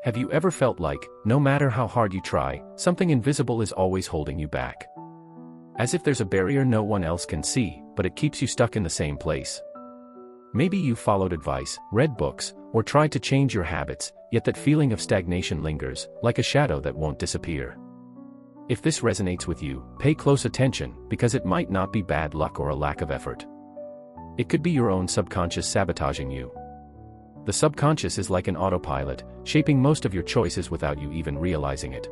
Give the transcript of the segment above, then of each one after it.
Have you ever felt like, no matter how hard you try, something invisible is always holding you back? As if there's a barrier no one else can see, but it keeps you stuck in the same place. Maybe you followed advice, read books, or tried to change your habits, yet that feeling of stagnation lingers, like a shadow that won't disappear. If this resonates with you, pay close attention, because it might not be bad luck or a lack of effort. It could be your own subconscious sabotaging you. The subconscious is like an autopilot, shaping most of your choices without you even realizing it.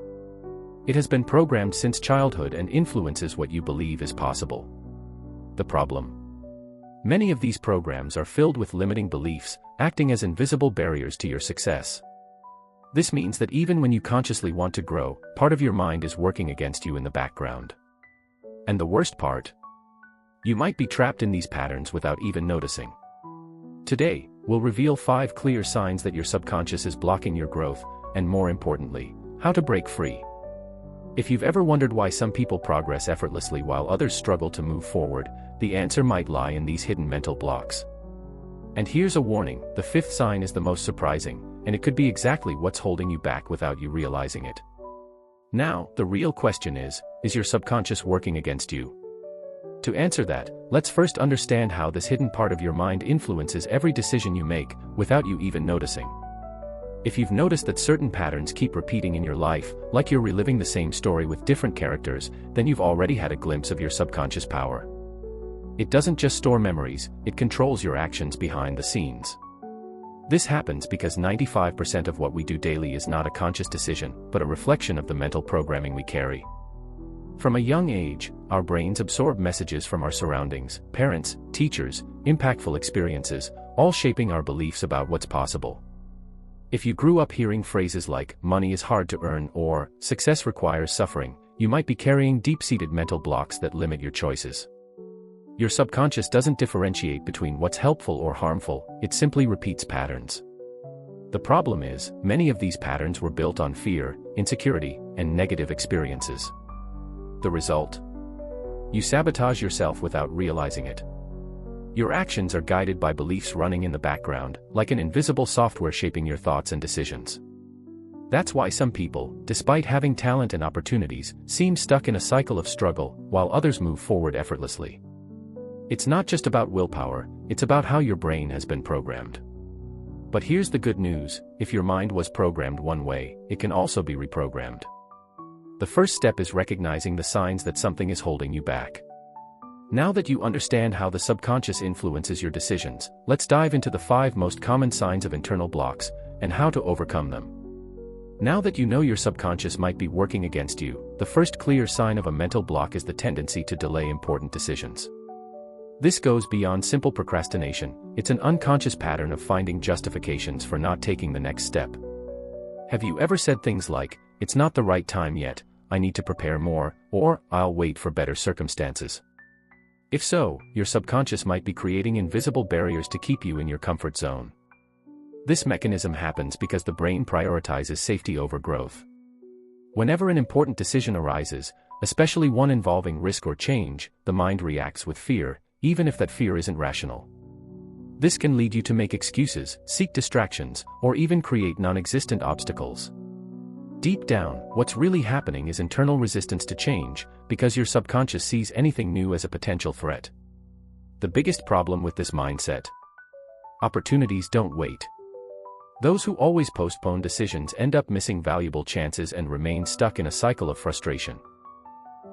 It has been programmed since childhood and influences what you believe is possible. The problem? Many of these programs are filled with limiting beliefs, acting as invisible barriers to your success. This means that even when you consciously want to grow, part of your mind is working against you in the background. And the worst part? You might be trapped in these patterns without even noticing. Today, we'll reveal 5 clear signs that your subconscious is blocking your growth, and more importantly, how to break free. If you've ever wondered why some people progress effortlessly while others struggle to move forward, the answer might lie in these hidden mental blocks. And here's a warning, the 5th sign is the most surprising, and it could be exactly what's holding you back without you realizing it. Now, the real question is your subconscious working against you? To answer that, let's first understand how this hidden part of your mind influences every decision you make, without you even noticing. If you've noticed that certain patterns keep repeating in your life, like you're reliving the same story with different characters, then you've already had a glimpse of your subconscious power. It doesn't just store memories, it controls your actions behind the scenes. This happens because 95% of what we do daily is not a conscious decision, but a reflection of the mental programming we carry. From a young age, our brains absorb messages from our surroundings, parents, teachers, impactful experiences, all shaping our beliefs about what's possible. If you grew up hearing phrases like, money is hard to earn, or, success requires suffering, you might be carrying deep-seated mental blocks that limit your choices. Your subconscious doesn't differentiate between what's helpful or harmful, it simply repeats patterns. The problem is, many of these patterns were built on fear, insecurity, and negative experiences. The result? You sabotage yourself without realizing it. Your actions are guided by beliefs running in the background, like an invisible software shaping your thoughts and decisions. That's why some people, despite having talent and opportunities, seem stuck in a cycle of struggle, while others move forward effortlessly. It's not just about willpower, it's about how your brain has been programmed. But here's the good news, if your mind was programmed one way, it can also be reprogrammed. The first step is recognizing the signs that something is holding you back. Now that you understand how the subconscious influences your decisions, let's dive into the 5 most common signs of internal blocks, and how to overcome them. Now that you know your subconscious might be working against you, the first clear sign of a mental block is the tendency to delay important decisions. This goes beyond simple procrastination, it's an unconscious pattern of finding justifications for not taking the next step. Have you ever said things like, it's not the right time yet, I need to prepare more, or, I'll wait for better circumstances? If so, your subconscious might be creating invisible barriers to keep you in your comfort zone. This mechanism happens because the brain prioritizes safety over growth. Whenever an important decision arises, especially one involving risk or change, the mind reacts with fear, even if that fear isn't rational. This can lead you to make excuses, seek distractions, or even create non-existent obstacles. Deep down, what's really happening is internal resistance to change, because your subconscious sees anything new as a potential threat. The biggest problem with this mindset? Opportunities don't wait. Those who always postpone decisions end up missing valuable chances and remain stuck in a cycle of frustration.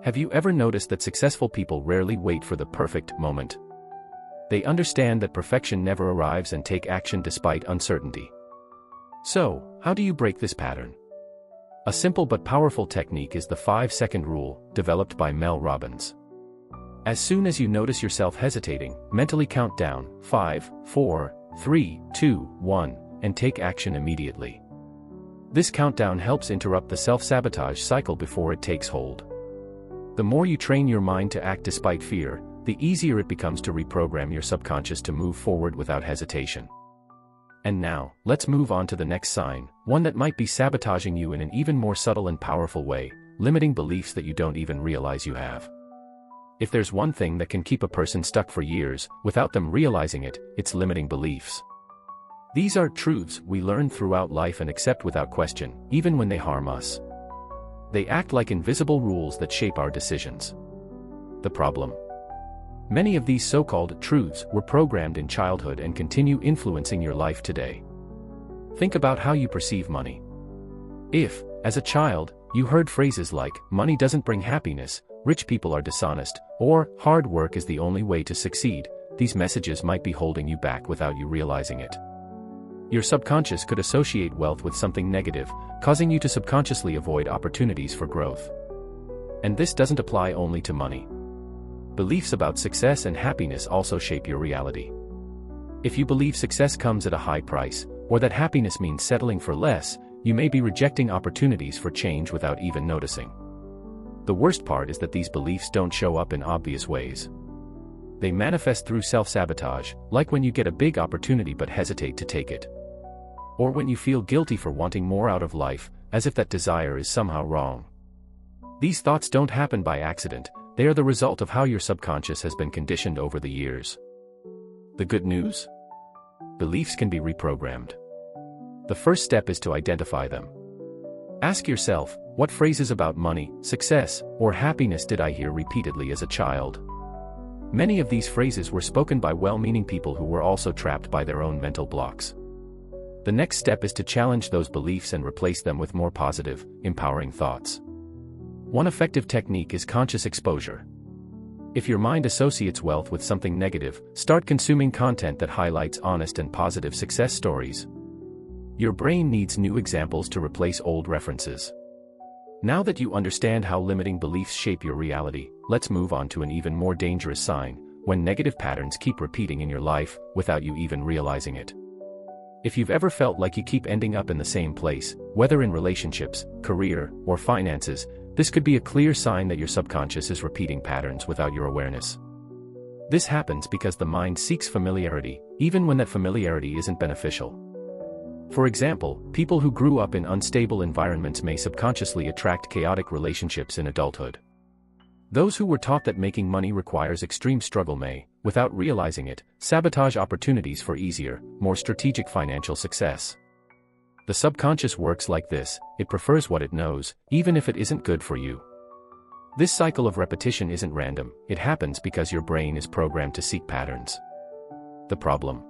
Have you ever noticed that successful people rarely wait for the perfect moment? They understand that perfection never arrives and take action despite uncertainty. So, how do you break this pattern? A simple but powerful technique is the 5-second rule, developed by Mel Robbins. As soon as you notice yourself hesitating, mentally count down 5, 4, 3, 2, 1, and take action immediately. This countdown helps interrupt the self-sabotage cycle before it takes hold. The more you train your mind to act despite fear, the easier it becomes to reprogram your subconscious to move forward without hesitation. And now, let's move on to the next sign, one that might be sabotaging you in an even more subtle and powerful way, limiting beliefs that you don't even realize you have. If there's one thing that can keep a person stuck for years, without them realizing it, it's limiting beliefs. These are truths we learn throughout life and accept without question, even when they harm us. They act like invisible rules that shape our decisions. The problem: many of these so-called truths were programmed in childhood and continue influencing your life today. Think about how you perceive money. If, as a child, you heard phrases like, "money doesn't bring happiness," "rich people are dishonest," or "hard work is the only way to succeed," these messages might be holding you back without you realizing it. Your subconscious could associate wealth with something negative, causing you to subconsciously avoid opportunities for growth. And this doesn't apply only to money. Beliefs about success and happiness also shape your reality. If you believe success comes at a high price, or that happiness means settling for less, you may be rejecting opportunities for change without even noticing. The worst part is that these beliefs don't show up in obvious ways. They manifest through self-sabotage, like when you get a big opportunity but hesitate to take it. Or when you feel guilty for wanting more out of life, as if that desire is somehow wrong. These thoughts don't happen by accident, they are the result of how your subconscious has been conditioned over the years. The good news? Beliefs can be reprogrammed. The first step is to identify them. Ask yourself, what phrases about money, success, or happiness did I hear repeatedly as a child? Many of these phrases were spoken by well-meaning people who were also trapped by their own mental blocks. The next step is to challenge those beliefs and replace them with more positive, empowering thoughts. One effective technique is conscious exposure. If your mind associates wealth with something negative, start consuming content that highlights honest and positive success stories. Your brain needs new examples to replace old references. Now that you understand how limiting beliefs shape your reality, let's move on to an even more dangerous sign: when negative patterns keep repeating in your life, without you even realizing it. If you've ever felt like you keep ending up in the same place, whether in relationships, career, or finances, this could be a clear sign that your subconscious is repeating patterns without your awareness. This happens because the mind seeks familiarity, even when that familiarity isn't beneficial. For example, people who grew up in unstable environments may subconsciously attract chaotic relationships in adulthood. Those who were taught that making money requires extreme struggle may, without realizing it, sabotage opportunities for easier, more strategic financial success. The subconscious works like this: it prefers what it knows, even if it isn't good for you. This cycle of repetition isn't random, it happens because your brain is programmed to seek patterns. The problem: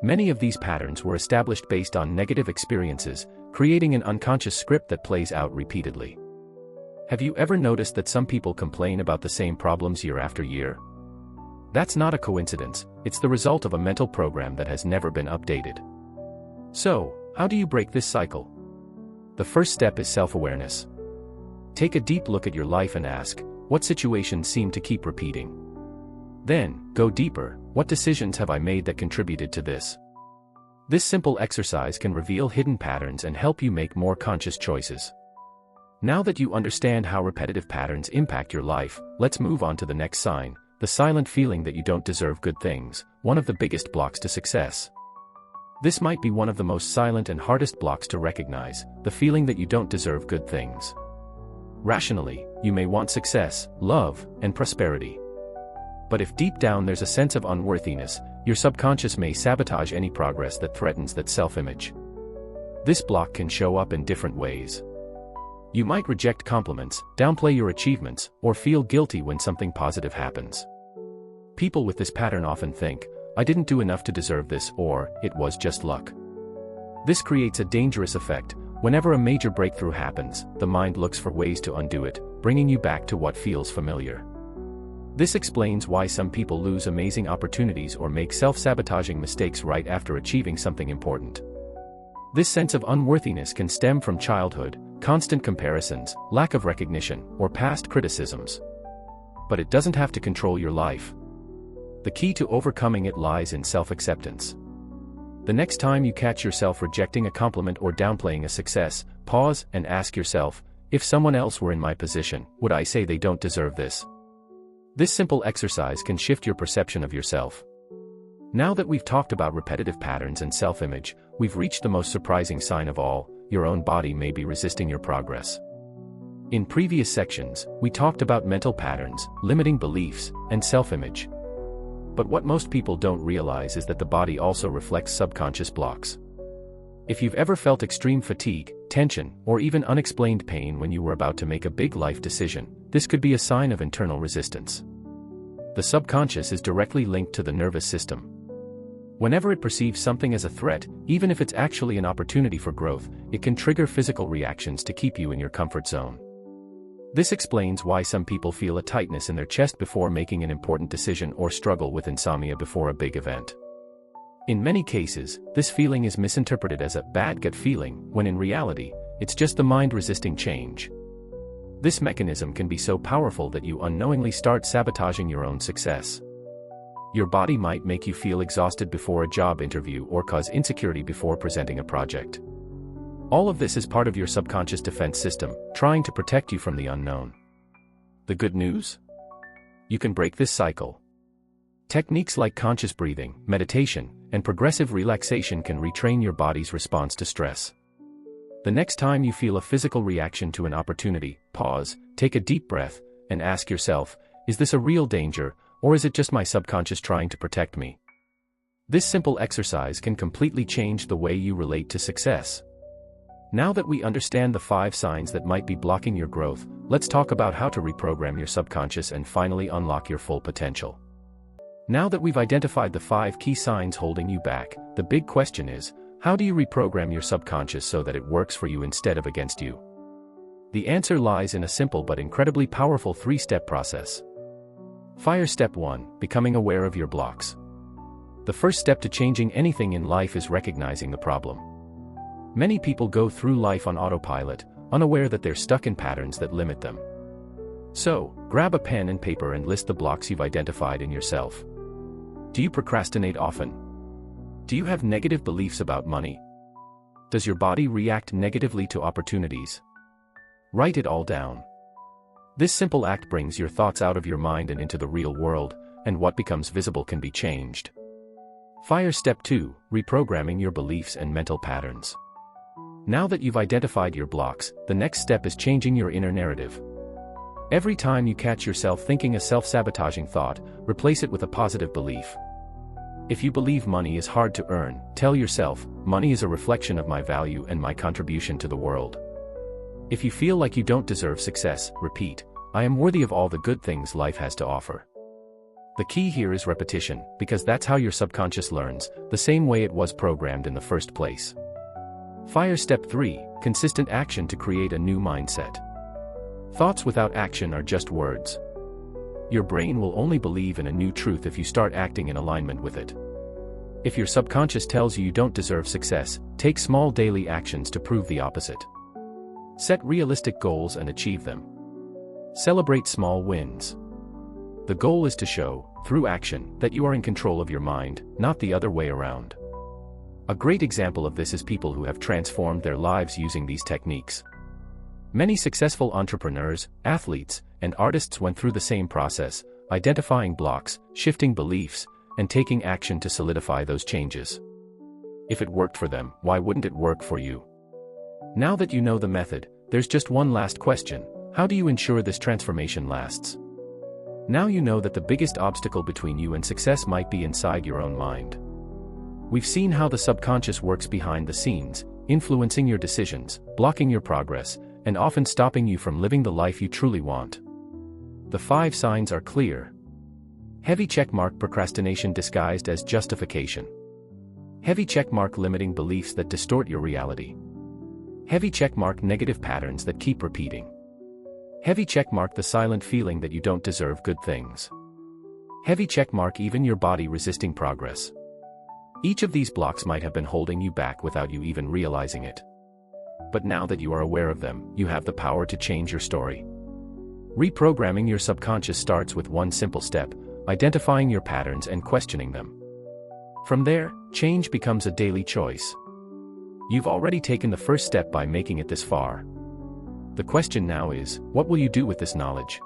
many of these patterns were established based on negative experiences, creating an unconscious script that plays out repeatedly. Have you ever noticed that some people complain about the same problems year after year? That's not a coincidence, it's the result of a mental program that has never been updated. So, how do you break this cycle? The first step is self-awareness. Take a deep look at your life and ask, what situations seem to keep repeating? Then, go deeper, what decisions have I made that contributed to this? This simple exercise can reveal hidden patterns and help you make more conscious choices. Now that you understand how repetitive patterns impact your life, let's move on to the next sign: the silent feeling that you don't deserve good things, one of the biggest blocks to success. This might be one of the most silent and hardest blocks to recognize, the feeling that you don't deserve good things. Rationally, you may want success, love, and prosperity. But if deep down there's a sense of unworthiness, your subconscious may sabotage any progress that threatens that self-image. This block can show up in different ways. You might reject compliments, downplay your achievements, or feel guilty when something positive happens. People with this pattern often think, "I didn't do enough to deserve this," or "it was just luck." This creates a dangerous effect. Whenever a major breakthrough happens, the mind looks for ways to undo it, bringing you back to what feels familiar. This explains why some people lose amazing opportunities or make self-sabotaging mistakes right after achieving something important. This sense of unworthiness can stem from childhood, constant comparisons, lack of recognition, or past criticisms. But it doesn't have to control your life. The key to overcoming it lies in self-acceptance. The next time you catch yourself rejecting a compliment or downplaying a success, pause and ask yourself, if someone else were in my position, would I say they don't deserve this? This simple exercise can shift your perception of yourself. Now that we've talked about repetitive patterns and self-image, we've reached the most surprising sign of all: your own body may be resisting your progress. In previous sections, we talked about mental patterns, limiting beliefs, and self-image. But what most people don't realize is that the body also reflects subconscious blocks. If you've ever felt extreme fatigue, tension, or even unexplained pain when you were about to make a big life decision, this could be a sign of internal resistance. The subconscious is directly linked to the nervous system. Whenever it perceives something as a threat, even if it's actually an opportunity for growth, it can trigger physical reactions to keep you in your comfort zone. This explains why some people feel a tightness in their chest before making an important decision or struggle with insomnia before a big event. In many cases, this feeling is misinterpreted as a bad gut feeling, when in reality, it's just the mind resisting change. This mechanism can be so powerful that you unknowingly start sabotaging your own success. Your body might make you feel exhausted before a job interview or cause insecurity before presenting a project. All of this is part of your subconscious defense system, trying to protect you from the unknown. The good news? You can break this cycle. Techniques like conscious breathing, meditation, and progressive relaxation can retrain your body's response to stress. The next time you feel a physical reaction to an opportunity, pause, take a deep breath, and ask yourself, is this a real danger, or is it just my subconscious trying to protect me? This simple exercise can completely change the way you relate to success. Now that we understand the 5 signs that might be blocking your growth, let's talk about how to reprogram your subconscious and finally unlock your full potential. Now that we've identified the 5 key signs holding you back, the big question is, how do you reprogram your subconscious so that it works for you instead of against you? The answer lies in a simple but incredibly powerful 3-step process. Fire Step 1: Becoming aware of your blocks. The first step to changing anything in life is recognizing the problem. Many people go through life on autopilot, unaware that they're stuck in patterns that limit them. So, grab a pen and paper and list the blocks you've identified in yourself. Do you procrastinate often? Do you have negative beliefs about money? Does your body react negatively to opportunities? Write it all down. This simple act brings your thoughts out of your mind and into the real world, and what becomes visible can be changed. Fire Step 2: Reprogramming your beliefs and mental patterns. Now that you've identified your blocks, the next step is changing your inner narrative. Every time you catch yourself thinking a self-sabotaging thought, replace it with a positive belief. If you believe money is hard to earn, tell yourself, money is a reflection of my value and my contribution to the world. If you feel like you don't deserve success, repeat, I am worthy of all the good things life has to offer. The key here is repetition, because that's how your subconscious learns, the same way it was programmed in the first place. Fire Step 3: Consistent action to create a new mindset. Thoughts without action are just words. Your brain will only believe in a new truth if you start acting in alignment with it. If your subconscious tells you you don't deserve success, take small daily actions to prove the opposite. Set realistic goals and achieve them. Celebrate small wins. The goal is to show, through action, that you are in control of your mind, not the other way around. A great example of this is people who have transformed their lives using these techniques. Many successful entrepreneurs, athletes, and artists went through the same process, identifying blocks, shifting beliefs, and taking action to solidify those changes. If it worked for them, why wouldn't it work for you? Now that you know the method, there's just one last question: how do you ensure this transformation lasts? Now you know that the biggest obstacle between you and success might be inside your own mind. We've seen how the subconscious works behind the scenes, influencing your decisions, blocking your progress, and often stopping you from living the life you truly want. The 5 signs are clear. Heavy checkmark: procrastination disguised as justification. Heavy checkmark: limiting beliefs that distort your reality. Heavy checkmark: negative patterns that keep repeating. Heavy checkmark: the silent feeling that you don't deserve good things. Heavy checkmark: even your body resisting progress. Each of these blocks might have been holding you back without you even realizing it. But now that you are aware of them, you have the power to change your story. Reprogramming your subconscious starts with one simple step: identifying your patterns and questioning them. From there, change becomes a daily choice. You've already taken the first step by making it this far. The question now is, what will you do with this knowledge?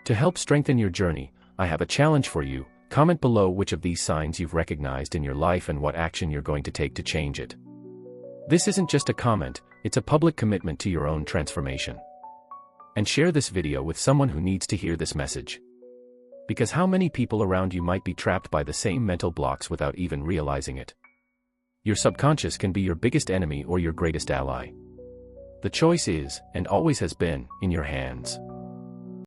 To help strengthen your journey, I have a challenge for you. Comment below which of these signs you've recognized in your life and what action you're going to take to change it. This isn't just a comment, it's a public commitment to your own transformation. And share this video with someone who needs to hear this message. Because how many people around you might be trapped by the same mental blocks without even realizing it? Your subconscious can be your biggest enemy or your greatest ally. The choice is, and always has been, in your hands.